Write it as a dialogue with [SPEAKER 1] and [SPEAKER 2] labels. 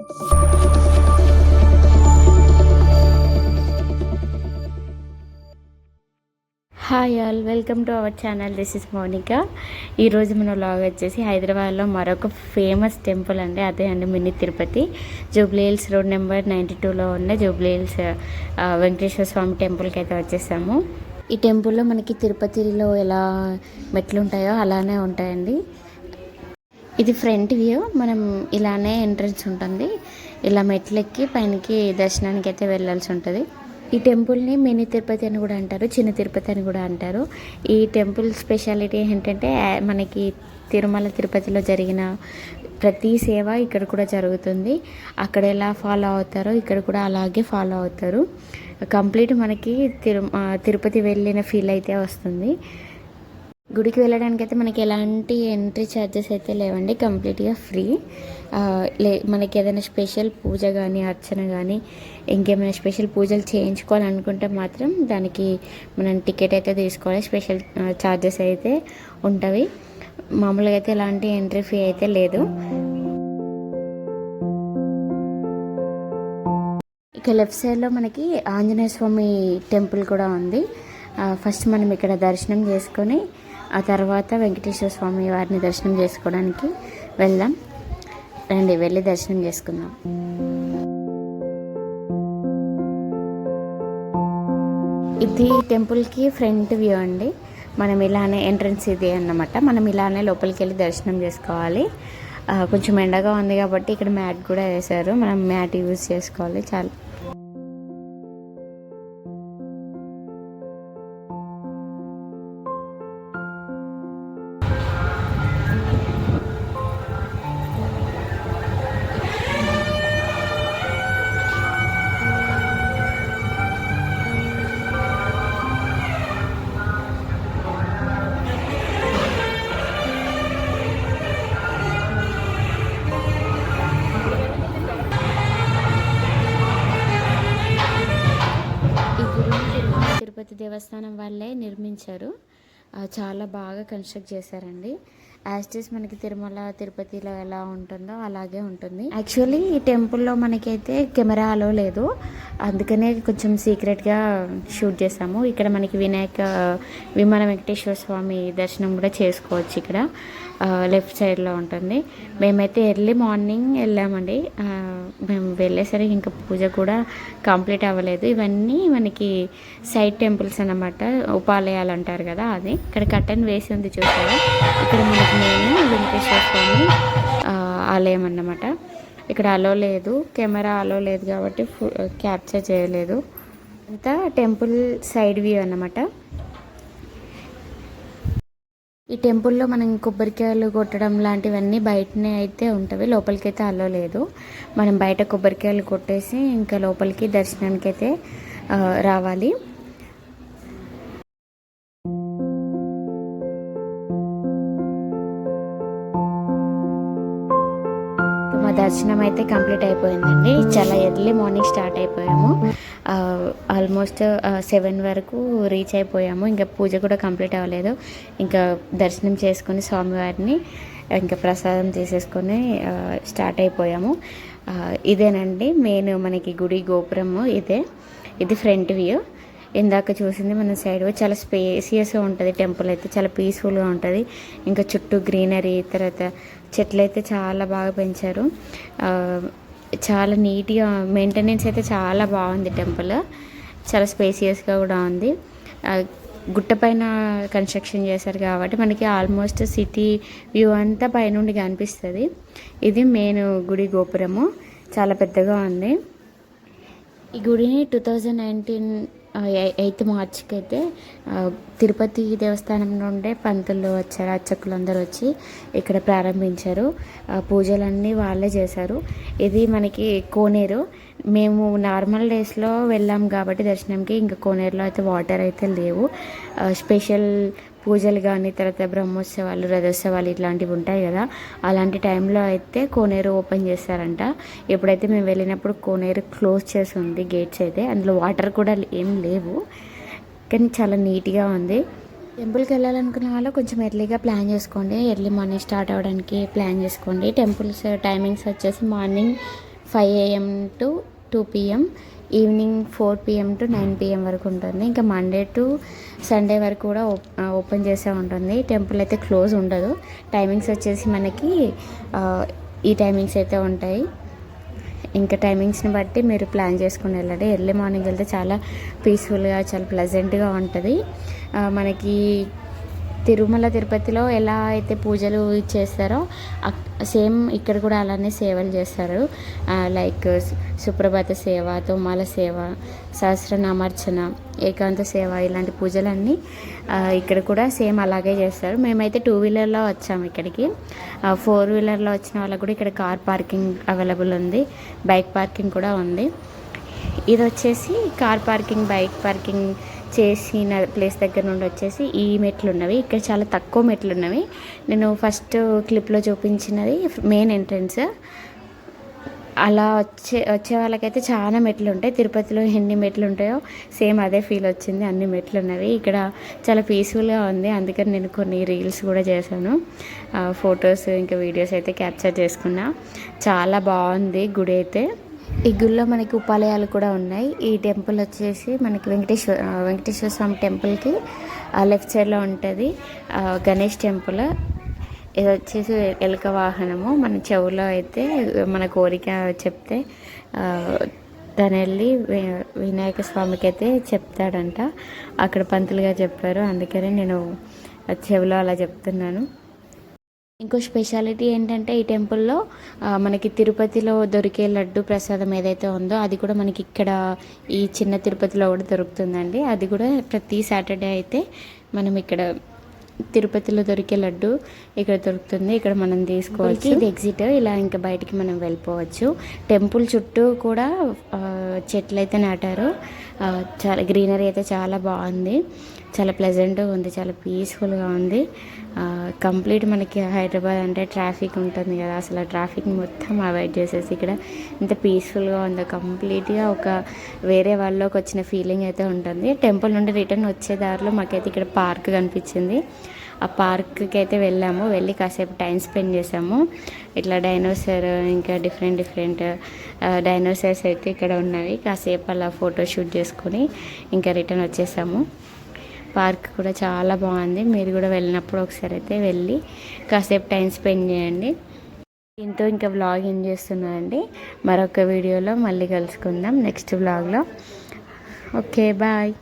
[SPEAKER 1] Hi all, welcome to our channel. This is Monika. ఈరోజు మన vlog వచ్చేసి హైదరాబాద్లో మరొక ఫేమస్ టెంపుల్ అండి, అదే అండి mini Tirupati. Jubilee Hills road number 92లో ఉన్న జూబ్లీ హిల్స్ వెంకటేశ్వర స్వామి టెంపుల్కి అయితే వచ్చేసాము. ఈ టెంపుల్లో మనకి తిరుపతిలో ఎలా మెట్లు ఉంటాయో అలానే ఉంటాయండి. ఇది ఫ్రంట్ వ్యూ. మనం ఇలానే ఎంట్రన్స్ ఉంటుంది, ఇలా మెట్లు ఎక్కి పైనకి దర్శనానికి అయితే వెళ్ళాల్సి ఉంటుంది. ఈ టెంపుల్ని మినీ తిరుపతి అని కూడా అంటారు, చిన్న తిరుపతి అని కూడా అంటారు. ఈ టెంపుల్ స్పెషాలిటీ ఏంటంటే మనకి తిరుమల తిరుపతిలో జరిగిన ప్రతి సేవ ఇక్కడ కూడా జరుగుతుంది. అక్కడ ఎలా ఫాలో అవుతారో ఇక్కడ కూడా అలాగే ఫాలో అవుతారు. కంప్లీట్ మనకి తిరుపతి వెళ్ళిన ఫీల్ అయితే వస్తుంది. గుడికి వెళ్ళడానికి అయితే మనకి ఎలాంటి ఎంట్రీ ఛార్జెస్ అయితే లేవండి, కంప్లీట్గా ఫ్రీ. మనకి ఏదైనా స్పెషల్ పూజ కానీ అర్చన కానీ ఇంకేమైనా స్పెషల్ పూజలు చేయించుకోవాలనుకుంటే మాత్రం దానికి మనం టికెట్ అయితే తీసుకోవాలి. స్పెషల్ ఛార్జెస్ అయితే ఉంటవి. మామూలుగా అయితే ఎలాంటి ఎంట్రీ ఫీ అయితే లేదు. ఇక లెఫ్ట్ సైడ్లో మనకి ఆంజనేయ స్వామి టెంపుల్ కూడా ఉంది. ఫస్ట్ మనం ఇక్కడ దర్శనం చేసుకొని ఆ తర్వాత వెంకటేశ్వర స్వామి వారిని దర్శనం చేసుకోవడానికి వెళ్దాం. రండి, వెళ్ళి దర్శనం చేసుకుందాం. ఇది టెంపుల్కి ఫ్రంట్ వ్యూ అండి. మనం ఇలానే ఎంట్రన్స్ ఇది అన్నమాట. మనం ఇలానే లోపలికి వెళ్ళి దర్శనం చేసుకోవాలి. కొంచెం ఎండగా ఉంది కాబట్టి ఇక్కడ మ్యాట్ కూడా వేశారు, మనం మ్యాట్ యూజ్ చేసుకోవాలి. చాలా తిరుపతి దేవస్థానం వాళ్ళే నిర్మించారు. చాలా బాగా కన్స్ట్రక్ట్ చేశారండి. యాస్టిస్ మనకి తిరుమల తిరుపతిలో ఎలా ఉంటుందో అలాగే ఉంటుంది. యాక్చువల్లీ ఈ టెంపుల్లో మనకైతే కెమెరా అలో లేదు, అందుకనే కొంచెం సీక్రెట్గా షూట్ చేసాము. ఇక్కడ మనకి విమాన వెంకటేశ్వర స్వామి దర్శనం కూడా చేసుకోవచ్చు. ఇక్కడ లెఫ్ట్ సైడ్లో ఉంటుంది. మేమైతే ఎర్లీ మార్నింగ్ వెళ్ళామండి. మేము వెళ్ళేసరికి ఇంకా పూజ కూడా కంప్లీట్ అవ్వలేదు. ఇవన్నీ మనకి సైడ్ టెంపుల్స్ అన్నమాట, ఉపాలయాలు అంటారు కదా, అది. ఇక్కడ కర్టన్ వేసి ఉంది చూసారా. ఇక్కడ మనకి మెయిన్ వెంకటేశ్వర స్వామి ఆలయం అన్నమాట. ఇక్కడ అలో లేదు, కెమెరా అలో లేదు కాబట్టి క్యాప్చర్ చేయలేదు. అంతా టెంపుల్ సైడ్ వ్యూ అన్నమాట. ఈ టెంపుల్లో మనం కొబ్బరికాయలు కొట్టడం లాంటివన్నీ బయటనే అయితే ఉంటుంది, లోపలికి అయితే అలో లేదు. మనం బయట కొబ్బరికాయలు కొట్టేసి ఇంకా లోపలికి దర్శనానికి అయితే రావాలి. మా దర్శనం అయితే కంప్లీట్ అయిపోయిందండి. చాలా ఎర్లీ మార్నింగ్ స్టార్ట్ అయిపోయాము. ఆల్మోస్ట్ 7 వరకు రీచ్ అయిపోయాము. ఇంకా పూజ కూడా కంప్లీట్ అవ్వలేదు. ఇంకా దర్శనం చేసుకొని స్వామివారిని ఇంకా ప్రసాదం తీసేసుకొని స్టార్ట్ అయిపోయాము. ఇదేనండి మెయిన్ మనకి గుడి గోపురము. ఇది ఫ్రంట్ వ్యూ. ఇందాక చూసింది మన సైడ్ చాలా స్పేసియస్గా ఉంటుంది. టెంపుల్ అయితే చాలా పీస్ఫుల్గా ఉంటుంది. ఇంకా చుట్టూ గ్రీనరీ, తర్వాత చెట్లు అయితే చాలా బాగా పెంచారు. చాలా నీట్గా మెయింటెనెన్స్ అయితే చాలా బాగుంది. టెంపుల్ చాలా స్పేసియస్గా కూడా ఉంది. గుట్ట పైన కన్స్ట్రక్షన్ చేశారు కాబట్టి మనకి ఆల్మోస్ట్ సిటీ వ్యూ అంతా పైనుండి కనిపిస్తుంది. ఇది మెయిన్ గుడి గోపురము, చాలా పెద్దగా ఉంది. ఈ గుడిని 2019 8th మార్చికి అయితే తిరుపతి దేవస్థానం నుండే పంతులు వచ్చారు, అర్చకులు అందరూ వచ్చి ఇక్కడ ప్రారంభించారు. పూజలన్నీ వాళ్ళే చేశారు. ఇది మనకి కోనేరు. మేము నార్మల్ డేస్లో వెళ్ళాం కాబట్టి దర్శనంకి, ఇంకా కోనేరులో అయితే వాటర్ అయితే లేవు. స్పెషల్ పూజలు కానీ తర్వాత బ్రహ్మోత్సవాలు, రథోత్సవాలు ఇట్లాంటివి ఉంటాయి కదా, అలాంటి టైంలో అయితే కోనేరు ఓపెన్ చేస్తారంట. ఎప్పుడైతే మేము వెళ్ళినప్పుడు కోనేరు క్లోజ్ చేసి ఉంది, గేట్స్ అయితే. అందులో వాటర్ కూడా ఏం లేవు, కానీ చాలా నీట్గా ఉంది. టెంపుల్కి వెళ్ళాలనుకున్న వాళ్ళు కొంచెం ఎర్లీగా ప్లాన్ చేసుకోండి. ఎర్లీ మార్నింగ్ స్టార్ట్ అవ్వడానికి ప్లాన్ చేసుకోండి. టెంపుల్స్ టైమింగ్స్ వచ్చేసి morning 5 AM to 2 PM, evening 4 PM to 9 PM వరకు ఉంటుంది. ఇంకా మండే టు సండే వరకు కూడా ఓపెన్ చేసే ఉంటుంది. టెంపుల్ అయితే క్లోజ్ ఉండదు. టైమింగ్స్ వచ్చేసి మనకి ఈ టైమింగ్స్ అయితే ఉంటాయి. ఇంకా టైమింగ్స్ని బట్టి మీరు ప్లాన్ చేసుకుని వెళ్ళండి. ఎర్లీ మార్నింగ్ వెళ్తే చాలా పీస్ఫుల్గా, చాలా ప్లెజెంట్గా ఉంటుంది. మనకి తిరుమల తిరుపతిలో ఎలా అయితే పూజలు చేస్తారో సేమ్ ఇక్కడ కూడా అలానే సేవలు చేస్తారు. లైక్ సుప్రభాత సేవ, తోమాల సేవ, సహస్రనామార్చన, ఏకాంత సేవ, ఇలాంటి పూజలన్నీ ఇక్కడ కూడా సేమ్ అలాగే చేస్తారు. మేమైతే 2 వీలర్లో వచ్చాము ఇక్కడికి. 4 వీలర్లో వచ్చిన వాళ్ళకు కూడా ఇక్కడ కార్ పార్కింగ్ అవైలబుల్ ఉంది, బైక్ పార్కింగ్ కూడా ఉంది. ఇది వచ్చేసి కార్ పార్కింగ్, బైక్ పార్కింగ్ చేసిన ప్లేస్ దగ్గర నుండి వచ్చేసి ఈ మెట్లు ఉన్నవి. ఇక్కడ చాలా తక్కువ మెట్లు ఉన్నవి. నేను ఫస్ట్ క్లిప్లో చూపించినది మెయిన్ ఎంట్రన్స్. అలా వచ్చే వాళ్ళకైతే చాలా మెట్లు ఉంటాయి. తిరుపతిలో ఎన్ని మెట్లు ఉంటాయో సేమ్ అదే ఫీల్ వచ్చింది. అన్ని మెట్లు ఉన్నవి. ఇక్కడ చాలా పీస్ఫుల్గా ఉంది. అందుకని నేను కొన్ని రీల్స్ కూడా చేశాను, ఫొటోస్ ఇంకా వీడియోస్ అయితే క్యాప్చర్ చేసుకున్నా. చాలా బాగుంది గుడి అయితే. ఈ గుడిలో మనకి ఉపాలయాలు కూడా ఉన్నాయి. ఈ టెంపుల్ వచ్చేసి మనకి వెంకటేశ్వర స్వామి టెంపుల్కి లెఫ్ట్ సైడ్లో ఉంటుంది గణేష్ టెంపుల్. ఇది వచ్చేసి ఎలుక వాహనము. మన చెవులో అయితే మన కోరిక చెప్తే తను వెళ్ళి వినాయక స్వామికి అయితే చెప్తాడంట. అక్కడ పంతులుగా చెప్పారు, అందుకని నేను చెవిలో అలా చెప్తున్నాను. ఇంకో స్పెషాలిటీ ఏంటంటే ఈ టెంపుల్లో మనకి తిరుపతిలో దొరికే లడ్డు ప్రసాదం ఏదైతే ఉందో అది కూడా మనకి ఇక్కడ ఈ చిన్న తిరుపతిలో కూడా దొరుకుతుందండి. అది కూడా ప్రతి సాటర్డే అయితే మనం ఇక్కడ తిరుపతిలో దొరికే లడ్డు ఇక్కడ దొరుకుతుంది. ఇక్కడ మనం తీసుకోవచ్చు. ఇది ఎగ్జిట్. ఇలా ఇంకా బయటికి మనం వెళ్ళిపోవచ్చు. టెంపుల్ చుట్టూ కూడా చెట్లు అయితే నాటారు. చాలా గ్రీనరీ అయితే చాలా బాగుంది. చాలా ప్లెజెంట్గా ఉంది, చాలా పీస్ఫుల్గా ఉంది. కంప్లీట్ మనకి హైదరాబాద్ అంటే ట్రాఫిక్ ఉంటుంది కదా, అసలు ఆ ట్రాఫిక్ మొత్తం అవాయిడ్ చేసేసి ఇక్కడ ఇంత పీస్ఫుల్గా ఉందో, కంప్లీట్గా ఒక వేరే వాళ్ళలోకి వచ్చిన ఫీలింగ్ అయితే ఉంటుంది. టెంపుల్ నుండి రిటర్న్ వచ్చే దారిలో మాకైతే ఇక్కడ పార్క్ కనిపించింది. ఆ పార్క్కి అయితే వెళ్ళి కాసేపు టైం స్పెండ్ చేసాము. ఇట్లా డైనోసార్ ఇంకా డిఫరెంట్ డైనోసార్స్ అయితే ఇక్కడ ఉన్నవి. కాసేపు అలా ఫోటో షూట్ చేసుకొని ఇంకా రిటర్న్ వచ్చేసాము. పార్క్ కూడా చాలా బాగుంది. మీరు కూడా వెళ్ళినప్పుడు ఒకసారి అయితే వెళ్ళి కాసేపు టైం స్పెండ్ చేయండి. దీంతో ఇంకా వ్లాగ్ ఏం చేస్తున్నానండి. మరొక వీడియోలో మళ్ళీ కలుసుకుందాం నెక్స్ట్ వ్లాగ్లో. Okay, bye.